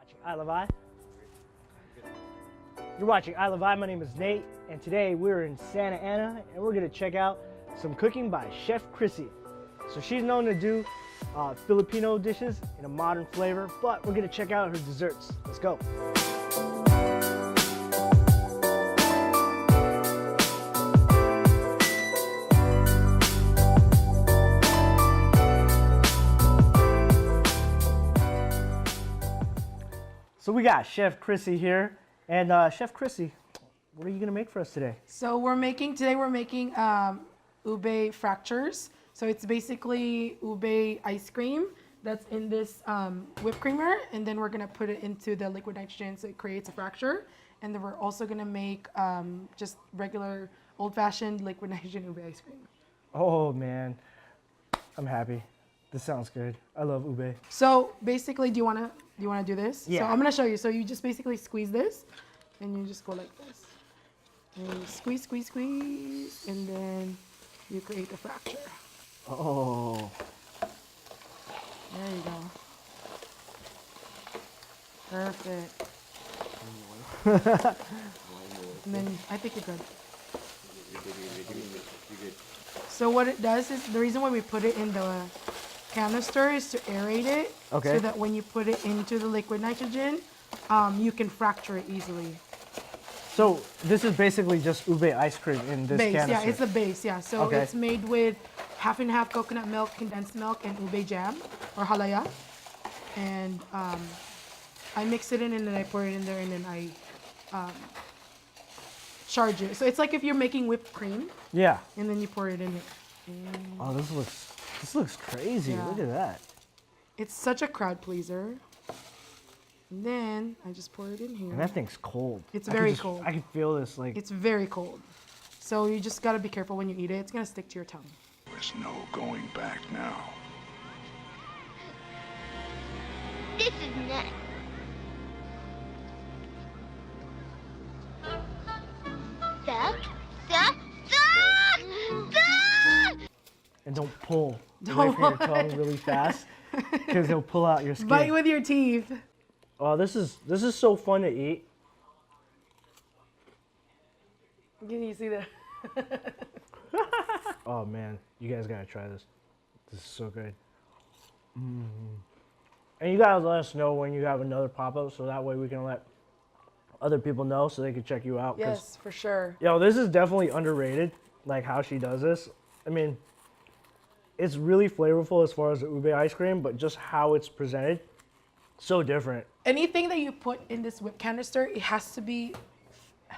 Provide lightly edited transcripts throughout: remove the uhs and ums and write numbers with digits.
watching I Love I. You're watching I Love I. My name is Nate, and today we're in Santa Ana, and we're gonna check out some cooking by Chef Kryssie. So she's known to do Filipino dishes in a modern flavor, but we're gonna check out her desserts. Let's go. So we got Chef Kryssie here, and Chef Kryssie, what are you gonna make for us today? So we're making ube fractures. So it's basically ube ice cream that's in this whipped creamer, and then we're gonna put it into the liquid nitrogen so it creates a fracture. And then we're also gonna make just regular old-fashioned liquid nitrogen ube ice cream. Oh man, I'm happy. This sounds good. I love ube. So basically, do you wanna do this? Yeah. So I'm gonna show you. So you just basically squeeze this, and you just go like this. And you squeeze, squeeze, squeeze, and then you create a fracture. Oh. There you go. Perfect. And then I think you're good. So what it does is, the reason why we put it in the canister is to aerate it. Okay. So that when you put it into the liquid nitrogen, you can fracture it easily. So this is basically just ube ice cream in this Base, canister. yeah, it's a base, yeah. So Okay. it's made with half and half coconut milk, condensed milk, and ube jam, or halaya. And I mix it in, and then I pour it in there, and then I charge it. So it's like if you're making whipped cream. Yeah. And then you pour it in it. Oh, this looks crazy. Yeah. Look at that. It's such a crowd pleaser. And then I just pour it in here. And that thing's cold. It's very cold. I can feel this like. It's very cold. So you just gotta be careful when you eat it. It's gonna stick to your tongue. There's no going back now. This is next. Suck, suck, suck, suck! And don't pull away from your tongue really fast, because it'll pull out your skin. Bite with your teeth. Oh, this is so fun to eat. Can you see that? Oh man, you guys gotta try this. This is so good. And you guys let us know when you have another pop-up, so that way we can let other people know so they can check you out. Yes, for sure. Yo, this is definitely underrated, like how she does this. I mean, it's really flavorful as far as the ube ice cream, but just how it's presented, so different. Anything that you put in this whip canister, it has to be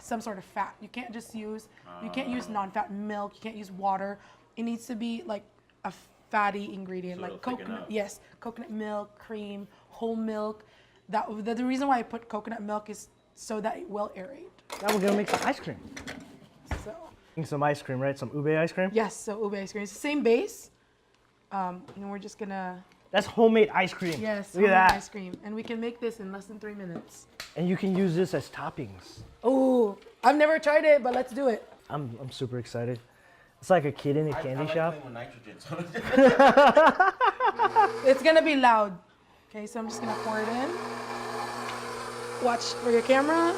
some sort of fat. You can't just use, you can't use non-fat milk, you can't use water. It needs to be like a fatty ingredient, like coconut, yes, coconut milk, cream, whole milk. The reason why I put coconut milk is so that it will aerate. Now we're gonna make some ice cream. So, Some ice cream, right? Some ube ice cream? yes, so ube ice cream. It's the same base. And we're just gonna, That's homemade ice cream. yes, Look at homemade that. ice cream. And we can make this in less than 3 minutes. And you can use this as toppings. Oh, I've never tried it, but let's do it. I'm super excited. It's like a kid in a candy shop. It's gonna be loud. Okay, so I'm just gonna pour it in. Watch for your camera.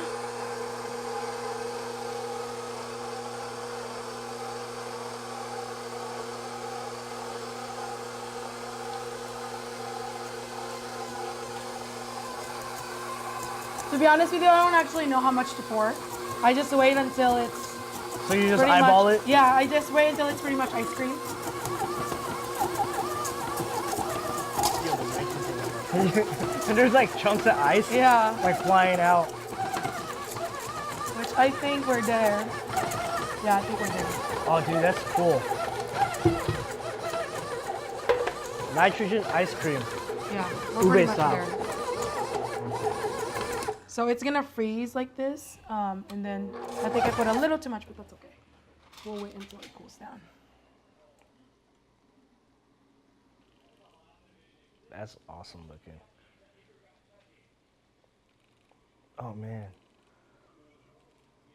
To be honest with you, I don't actually know how much to pour. I just wait until it's So you just pretty eyeball much, it? Yeah, I just wait until it's pretty much ice cream. And there's like chunks of ice Yeah, like flying out. which I think we're there. Yeah, I think we're there. Oh dude, that's cool. Nitrogen ice cream. Yeah, we're pretty Ube much style. there. So it's gonna freeze like this, and then I think I put a little too much, but that's okay. We'll wait until it cools down. That's awesome looking. Oh man.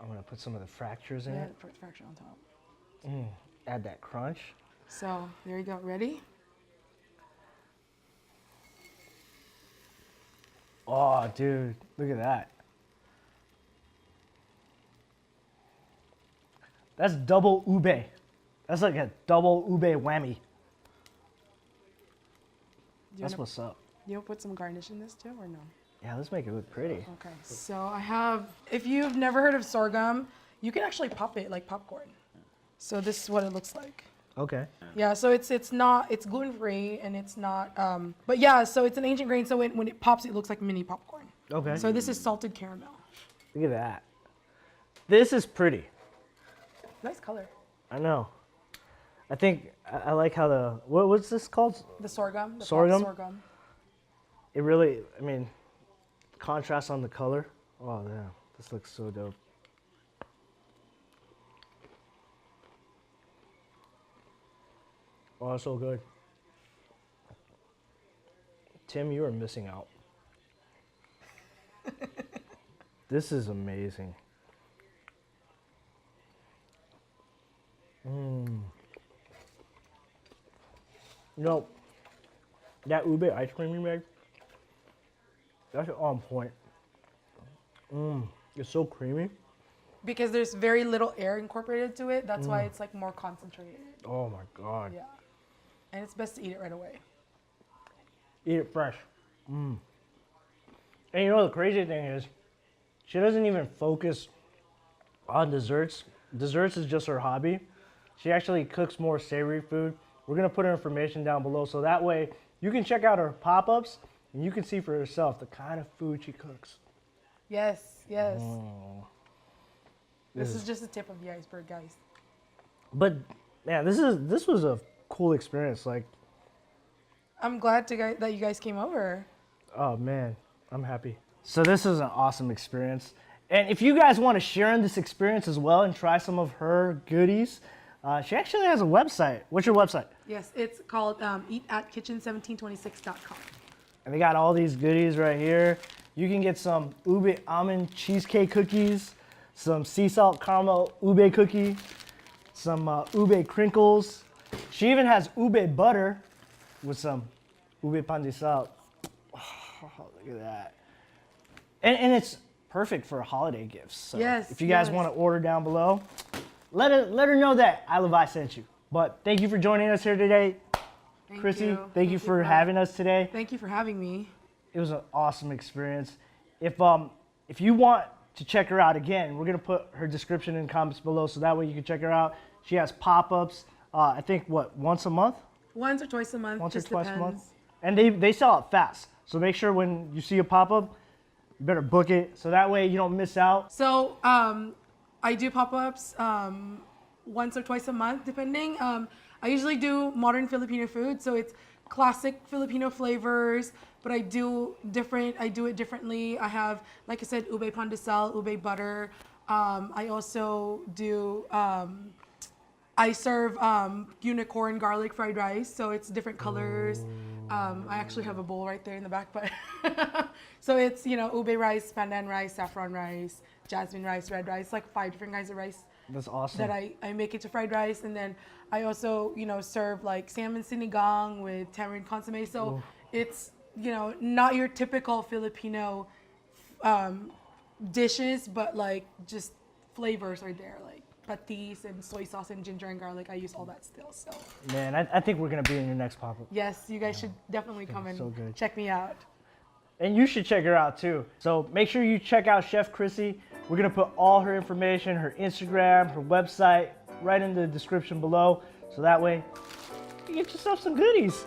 I'm gonna put some of the fractures in Yeah, it. fracture on top. Add that crunch. So there you go. Ready? Oh, Oh, dude, look at that. That's double ube. That's like a double ube whammy. That's what's up. You want to put some garnish in this too, or no? Yeah, let's make it look pretty. Okay, so I have, if you've never heard of sorghum, you can actually pop it like popcorn. So this is what it looks like. Okay. Yeah, so it's gluten-free and it's not, but yeah, so it's an ancient grain, so when it pops, it looks like mini popcorn. Okay. So this is salted caramel. Look at that. This is pretty. Nice color. I know. I think I like how the, what's this called? The sorghum. The Sorghum? sorghum. It really, I mean, contrast on the color. Oh, yeah. This looks so dope. Oh, that's so good. Tim, you are missing out. This is amazing. You know, that ube ice cream you made, that's on point. It's so creamy. Because there's very little air incorporated to it, that's why it's like more concentrated. Oh my God. Yeah. And it's best to eat it right away. Eat it fresh. And you know the crazy thing is, she doesn't even focus on desserts. Desserts is just her hobby. She actually cooks more savory food. We're gonna put her information down below so that way you can check out her pop-ups and you can see for yourself the kind of food she cooks. Yes, yes. Oh. This is just the tip of the iceberg, guys. But man, this was a cool experience. Like, I'm glad that you guys came over. oh man, I'm happy. So this is an awesome experience. And if you guys want to share in this experience as well and try some of her goodies, she actually has a website. What's your website? Yes, it's called eatatKitchen1726.com. And they got all these goodies right here. You can get some ube almond cheesecake cookies, some sea salt caramel ube cookie, some ube crinkles. She even has ube butter with some ube pan de sal. Oh, look at that. And it's perfect for holiday gifts. So Yes, if you guys yes. want to order down below, let her know that I Love I sent you. But thank you for joining us here today. Kryssie, thank you for having us today. Thank you for having me. It was an awesome experience. If you want to check her out again, we're gonna put her description in the comments below so that way you can check her out. She has pop-ups, I think once a month? Once or twice a month, Once or just twice depends. a month. And they sell out fast. So make sure when you see a pop-up, you better book it so that way you don't miss out. So I do pop-ups once or twice a month, depending. I usually do modern Filipino food, so it's classic Filipino flavors, but I do it differently. I have, like I said, ube pandesal, ube butter. I also do, I serve unicorn garlic fried rice, so it's different colors. I actually have a bowl right there in the back, but so it's, ube rice, pandan rice, saffron rice, jasmine rice, red rice, like 5 different kinds of rice. That's awesome. That I make it to fried rice, and then I also serve like salmon sinigang with tamarind consomme. So it's not your typical Filipino dishes, but like just flavors are there, like patis and soy sauce and ginger and garlic. I use all that still. So Man, I think we're gonna be in your next pop-up. yes, you guys should definitely come and so good. check me out. And you should check her out too. So make sure you check out Chef Kryssie. We're gonna put all her information, her Instagram, her website, right in the description below. So that way, you get yourself some goodies.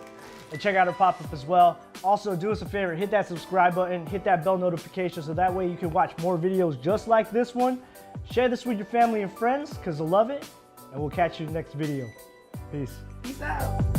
And check out her pop-up as well. Also, do us a favor, hit that subscribe button, hit that bell notification so that way you can watch more videos just like this one. Share this with your family and friends because they'll love it. And we'll catch you in the next video. Peace. Peace out.